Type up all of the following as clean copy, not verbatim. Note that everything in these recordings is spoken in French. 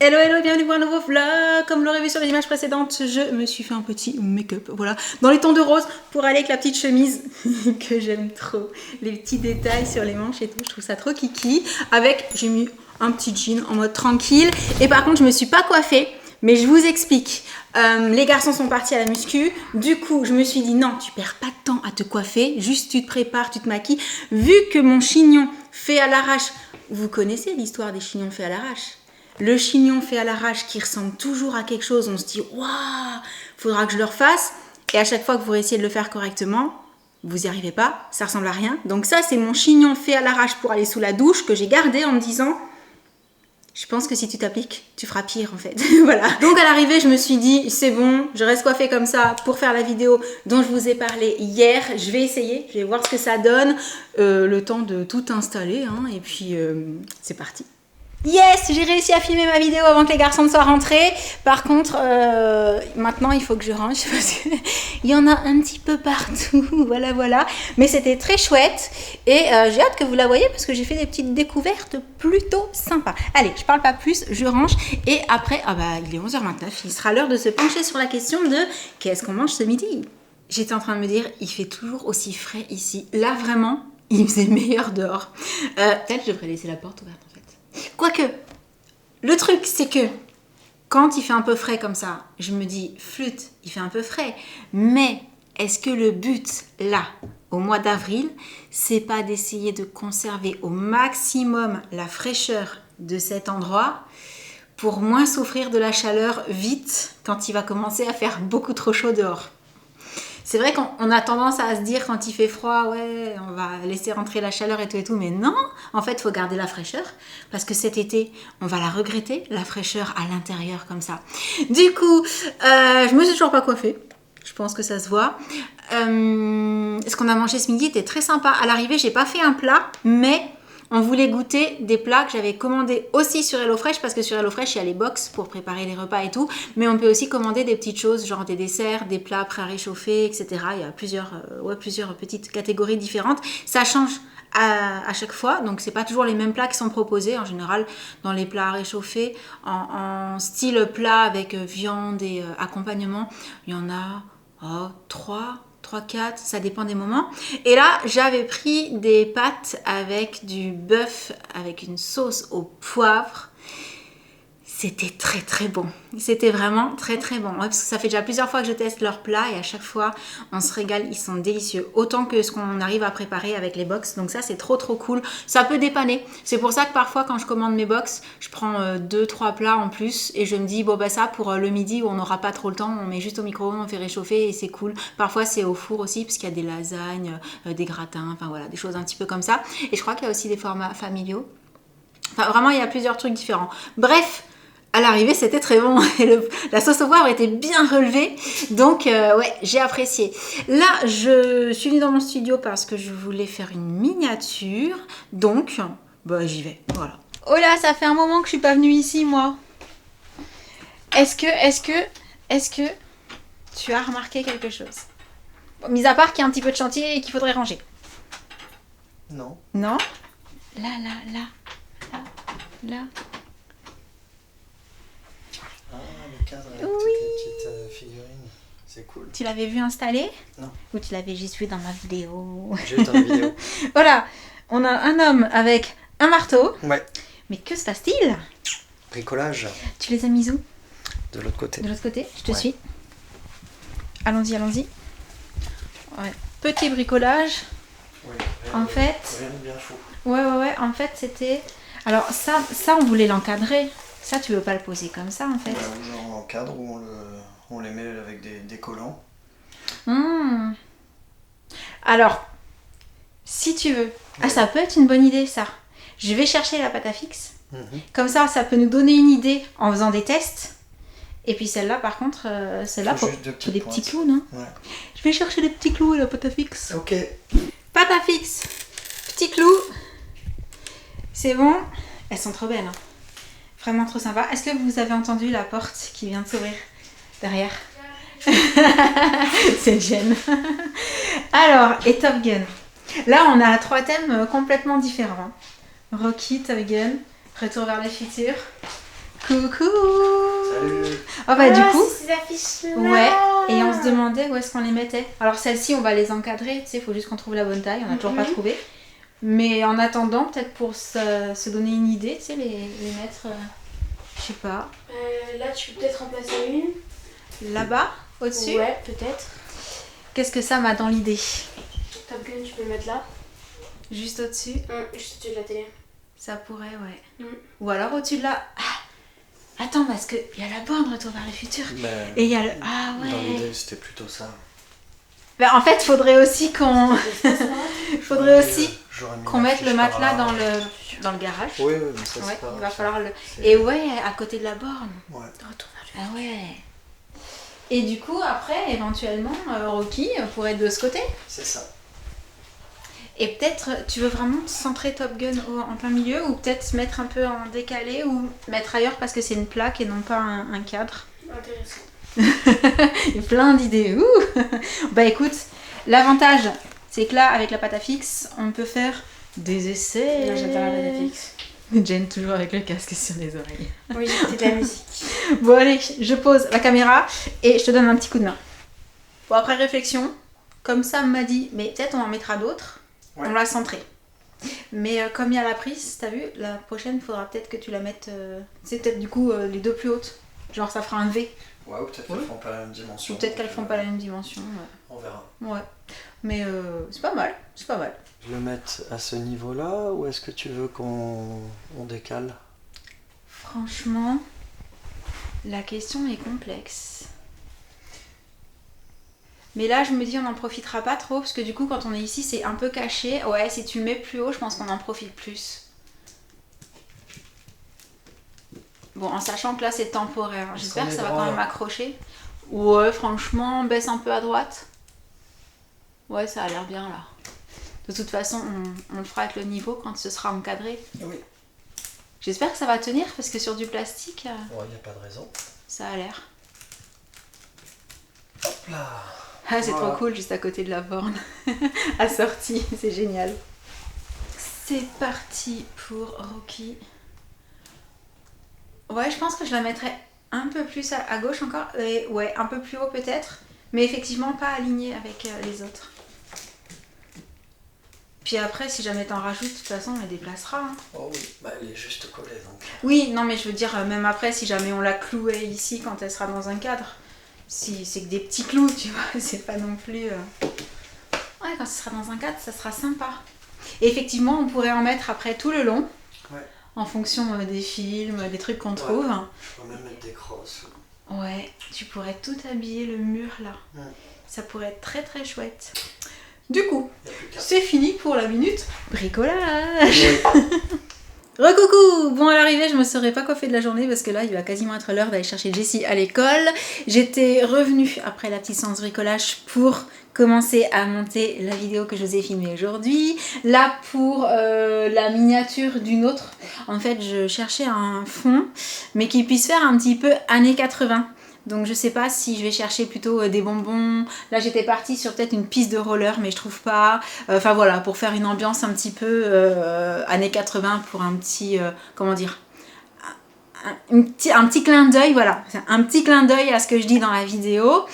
Hello hello, bienvenue pour un nouveau vlog. Comme vous l'aurez vu sur les images précédentes, je me suis fait un petit make-up, voilà, dans les tons de rose pour aller avec la petite chemise que j'aime trop. Les petits détails sur les manches et tout, je trouve ça trop kiki. Avec, j'ai mis un petit jean en mode tranquille. Et par contre, je me suis pas coiffée, mais je vous explique. Les garçons sont partis à la muscu, du coup je me suis dit non, tu perds pas de temps à te coiffer, juste tu te prépares, tu te maquilles. Vu que mon chignon fait à l'arrache, vous connaissez l'histoire des chignons faits à l'arrache? Le chignon fait à l'arrache qui ressemble toujours à quelque chose, on se dit waouh, faudra que je le refasse. Et à chaque fois que vous essayez de le faire correctement, vous n'y arrivez pas, ça ressemble à rien. Donc ça, c'est mon chignon fait à l'arrache pour aller sous la douche que j'ai gardé en me disant je pense que si tu t'appliques, tu feras pire en fait. Voilà. Donc à l'arrivée, je me suis dit c'est bon, je reste coiffée comme ça pour faire la vidéo dont je vous ai parlé hier. Je vais essayer, je vais voir ce que ça donne, le temps de tout installer, hein, et puis c'est parti. Yes, j'ai réussi à filmer ma vidéo avant que les garçons ne soient rentrés. Par contre, maintenant il faut que je range parce qu'il y en a un petit peu partout. Voilà, voilà. Mais c'était très chouette et j'ai hâte que vous la voyez parce que j'ai fait des petites découvertes plutôt sympas. Allez, je parle pas plus, je range et après, il est 11h29, il sera l'heure de se pencher sur la question de qu'est-ce qu'on mange ce midi. J'étais en train de me dire, il fait toujours aussi frais ici. Là, vraiment, il faisait meilleur dehors. Peut-être je devrais laisser la porte ouverte. Quoique, le truc c'est que quand il fait un peu frais comme ça, je me dis flûte, il fait un peu frais, mais est-ce que le but là, au mois d'avril, c'est pas d'essayer de conserver au maximum la fraîcheur de cet endroit pour moins souffrir de la chaleur vite quand il va commencer à faire beaucoup trop chaud dehors? C'est vrai qu'on a tendance à se dire quand il fait froid, ouais, on va laisser rentrer la chaleur et tout, mais non, en fait, il faut garder la fraîcheur parce que cet été, on va la regretter, la fraîcheur à l'intérieur comme ça. Du coup, je me suis toujours pas coiffée. Je pense que ça se voit. Ce qu'on a mangé ce midi était très sympa. À l'arrivée, j'ai pas fait un plat, mais on voulait goûter des plats que j'avais commandés aussi sur HelloFresh parce que sur HelloFresh, il y a les box pour préparer les repas et tout. Mais on peut aussi commander des petites choses, genre des desserts, des plats prêts à réchauffer, etc. Il y a plusieurs petites catégories différentes. Ça change à chaque fois, donc c'est pas toujours les mêmes plats qui sont proposés. En général, dans les plats à réchauffer, en style plat avec viande et accompagnement, il y en a 3, 4, ça dépend des moments. Et là, j'avais pris des pâtes avec du bœuf, avec une sauce au poivre. C'était très très bon. C'était vraiment très très bon. Ouais, parce que ça fait déjà plusieurs fois que je teste leurs plats et à chaque fois, on se régale. Ils sont délicieux. Autant que ce qu'on arrive à préparer avec les box. Donc ça, c'est trop trop cool. Ça peut dépanner. C'est pour ça que parfois, quand je commande mes box, je prends 2-3 plats en plus et je me dis, bon bah ça, pour le midi où on n'aura pas trop le temps, on met juste au micro-ondes, on fait réchauffer et c'est cool. Parfois, c'est au four aussi parce qu'il y a des lasagnes, des gratins, enfin voilà, des choses un petit peu comme ça. Et je crois qu'il y a aussi des formats familiaux. Enfin, vraiment, il y a plusieurs trucs différents. Bref, à l'arrivée, c'était très bon. Et la sauce au poivre était bien relevée. Donc, ouais, j'ai apprécié. Là, je suis venue dans mon studio parce que je voulais faire une miniature. Donc, bah, j'y vais. Voilà. Oh là, ça fait un moment que je suis pas venue ici, moi. Est-ce que tu as remarqué quelque chose? Bon, mis à part qu'il y a un petit peu de chantier et qu'il faudrait ranger. Non. Non? Là. Ah, le cadre avec toutes les petites figurines. C'est cool. Tu l'avais vu installer? Non. Ou tu l'avais juste vu dans ma vidéo? J'ai vu dans la vidéo. Voilà, on a un homme avec un marteau. Ouais. Mais que se passe-t-il? Bricolage. Tu les as mis où? De l'autre côté. De l'autre côté? Je te suis. Allons-y. Ouais. Petit bricolage. Oui. En fait... Rien de bien fou. Ouais. En fait, c'était... Alors, ça, on voulait l'encadrer. Ça, tu veux pas le poser comme ça, en fait. Ouais, ou genre on l'encadre ou on les met avec des collants. Alors, si tu veux... Ah, ça peut être une bonne idée, ça. Je vais chercher la pâte à fixe. Comme ça peut nous donner une idée en faisant des tests. Et puis celle-là, par contre, celle-là, faut des petits clous, non? Ouais. Je vais chercher les petits clous et la pâte à fixe. Ok. Pâte à fixe, petits clous. C'est bon. Elles sont trop belles. Hein. Vraiment trop sympa. Est-ce que vous avez entendu la porte qui vient de s'ouvrir derrière? C'est Jen. Alors, et Top Gun. Là, on a 3 thèmes complètement différents. Rocky, Top Gun, Retour vers le futur. Coucou. Salut. Oh bah du coup, ces affiches-là. ouais, et on se demandait où est-ce qu'on les mettait. Alors celles-ci, on va les encadrer, tu sais, il faut juste qu'on trouve la bonne taille, on n'a toujours pas trouvé. Mais en attendant, peut-être pour se donner une idée, tu sais, les mettre, je sais pas. Là, tu peux peut-être remplacer une. Là-bas, au-dessus. Ouais, peut-être. Qu'est-ce que ça m'a dans l'idée? Top Gun, tu peux le mettre là. Juste au-dessus. Juste au-dessus de la télé. Ça pourrait, ouais. Ou alors au-dessus de là. Ah, attends, parce qu'il y a la borne Retour vers le futur. Et il y a le... Ah ouais. Dans l'idée, c'était plutôt ça. Ben, en fait, faudrait aussi qu'on... faudrait aussi qu'on mette le matelas dans le garage. Oui, mais ça Ouais, c'est pas... il va falloir le... Et ouais, à côté de la borne. Ouais. Retour vers le futur. Ah ouais. Et du coup, après, éventuellement, Rocky pourrait être de ce côté. C'est ça. Et peut-être, tu veux vraiment centrer Top Gun en plein milieu ou peut-être se mettre un peu en décalé ou mettre ailleurs parce que c'est une plaque et non pas un cadre. Intéressant. Il y a plein d'idées. Bah écoute, l'avantage, c'est que là, avec la pâte à fixe, on peut faire des essais. Là, j'adore la pâte à fixe. Jen toujours avec le casque sur les oreilles. Oui, j'écoutais de la musique. Bon allez, je pose la caméra et je te donne un petit coup de main. Bon après réflexion, comme ça m'a dit, mais peut-être on en mettra d'autres. Ouais. On l'a centré. Mais comme il y a la prise, t'as vu, la prochaine, il faudra peut-être que tu la mettes, c'est peut-être du coup les deux plus hautes. Genre ça fera un V. Ouais, ou peut-être qu'elles ne font pas la même dimension. Ou peut-être qu'elles font pas la même dimension. On verra. Ouais. Mais c'est pas mal, c'est pas mal. Je le mette à ce niveau-là ou est-ce que tu veux qu'on décale? Franchement, la question est complexe. Mais là, je me dis, on n'en profitera pas trop, parce que du coup, quand on est ici, c'est un peu caché. Ouais, si tu le mets plus haut, je pense qu'on en profite plus. Bon, en sachant que là, c'est temporaire. J'espère que ça va quand même accrocher. Ouais, franchement, baisse un peu à droite. Ouais, ça a l'air bien, là. De toute façon, on le fera avec le niveau quand ce sera encadré. Oui. J'espère que ça va tenir, parce que sur du plastique... Ouais, il n'y a pas de raison. Ça a l'air. Hop là. Ah, c'est trop cool, juste à côté de la borne. Assortie, c'est génial. C'est parti pour Rocky. Ouais, je pense que je la mettrais un peu plus à gauche encore. Et ouais, un peu plus haut peut-être. Mais effectivement, pas alignée avec les autres. Puis après, si jamais t'en rajoutes, de toute façon, on les déplacera. Hein. Oh oui, bah elle est juste collée donc. Oui, non, mais je veux dire, même après, si jamais on la clouait ici quand elle sera dans un cadre. Si c'est que des petits clous, tu vois, c'est pas non plus... Ouais, quand ce sera dans un cadre, ça sera sympa. Et effectivement, on pourrait en mettre après tout le long, en fonction des films, des trucs qu'on trouve. Je peux même mettre des crosses. Ouais, tu pourrais tout habiller le mur là. Ça pourrait être très très chouette. Du coup, c'est fini pour la minute bricolage. Recoucou! Bon, à l'arrivée, je me serais pas coiffée de la journée parce que là, il va quasiment être l'heure d'aller chercher Jessie à l'école. J'étais revenue après la petite séance bricolage pour commencer à monter la vidéo que je vous ai filmée aujourd'hui. Là, pour la miniature d'une autre, en fait, je cherchais un fond, mais qui puisse faire un petit peu années 80. Donc je sais pas si je vais chercher plutôt des bonbons. Là j'étais partie sur peut-être une piste de roller mais je trouve pas. Enfin voilà, pour faire une ambiance un petit peu années 80 pour un petit, comment dire, un petit clin d'œil, voilà, un petit clin d'œil à ce que je dis dans la vidéo.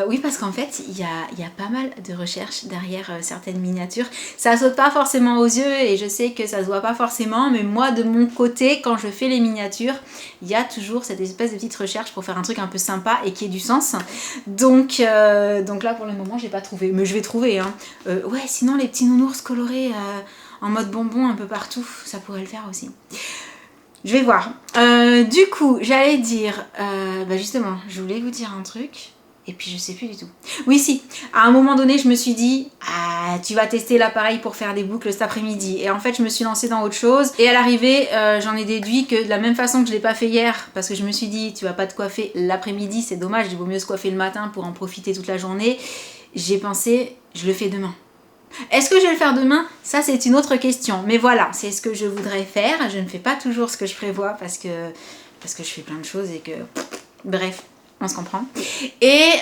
Oui, parce qu'en fait, il y a pas mal de recherches derrière certaines miniatures. Ça saute pas forcément aux yeux et je sais que ça se voit pas forcément, mais moi, de mon côté, quand je fais les miniatures, il y a toujours cette espèce de petite recherche pour faire un truc un peu sympa et qui ait du sens. Donc là, pour le moment, j'ai pas trouvé, mais je vais trouver. Hein. Ouais, sinon, les petits nounours colorés en mode bonbon un peu partout, ça pourrait le faire aussi. Je vais voir. Du coup, j'allais dire... justement, je voulais vous dire un truc. Et puis, je sais plus du tout. Oui, si. À un moment donné, je me suis dit... Ah, tu vas tester l'appareil pour faire des boucles cet après-midi. Et en fait, je me suis lancée dans autre chose. Et à l'arrivée, j'en ai déduit que de la même façon que je ne l'ai pas fait hier, parce que je me suis dit, tu vas pas te coiffer l'après-midi, c'est dommage, il vaut mieux se coiffer le matin pour en profiter toute la journée. J'ai pensé, je le fais demain. Est-ce que je vais le faire demain? Ça, c'est une autre question. Mais voilà, c'est ce que je voudrais faire. Je ne fais pas toujours ce que je prévois parce que je fais plein de choses et que... Bref, on se comprend. Et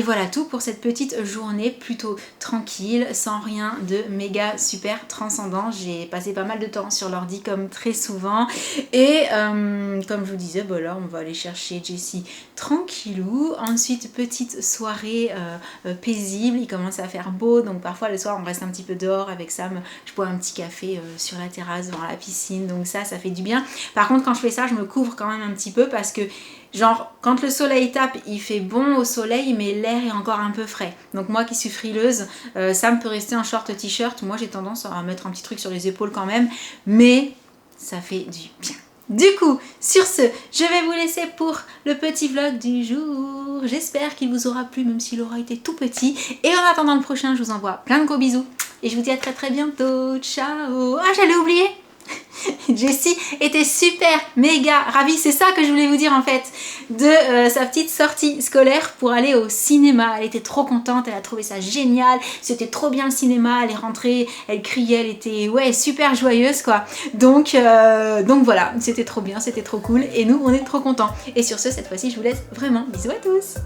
voilà tout pour cette petite journée plutôt tranquille, sans rien de méga super transcendant. J'ai passé pas mal de temps sur l'ordi comme très souvent. Et comme je vous disais, là on va aller chercher Jessie tranquillou. Ensuite, petite soirée paisible. Il commence à faire beau, donc parfois le soir on reste un petit peu dehors avec Sam. Je bois un petit café sur la terrasse devant la piscine, donc ça fait du bien. Par contre, quand je fais ça, je me couvre quand même un petit peu parce que genre, quand le soleil tape, il fait bon au soleil, mais l'air est encore un peu frais. Donc moi qui suis frileuse, Sam peut rester en short t-shirt. Moi j'ai tendance à mettre un petit truc sur les épaules quand même, mais ça fait du bien. Du coup, sur ce, je vais vous laisser pour le petit vlog du jour. J'espère qu'il vous aura plu, même s'il aura été tout petit. Et en attendant le prochain, je vous envoie plein de gros bisous. Et je vous dis à très très bientôt. Ciao. Ah, j'allais oublier. Jessie était super, méga ravie, c'est ça que je voulais vous dire en fait, de sa petite sortie scolaire pour aller au cinéma. Elle était trop contente, elle a trouvé ça génial, c'était trop bien le cinéma, elle est rentrée, elle criait, elle était super joyeuse quoi. Donc voilà, c'était trop bien, c'était trop cool et nous on est trop contents. Et sur ce, cette fois-ci je vous laisse vraiment, bisous à tous.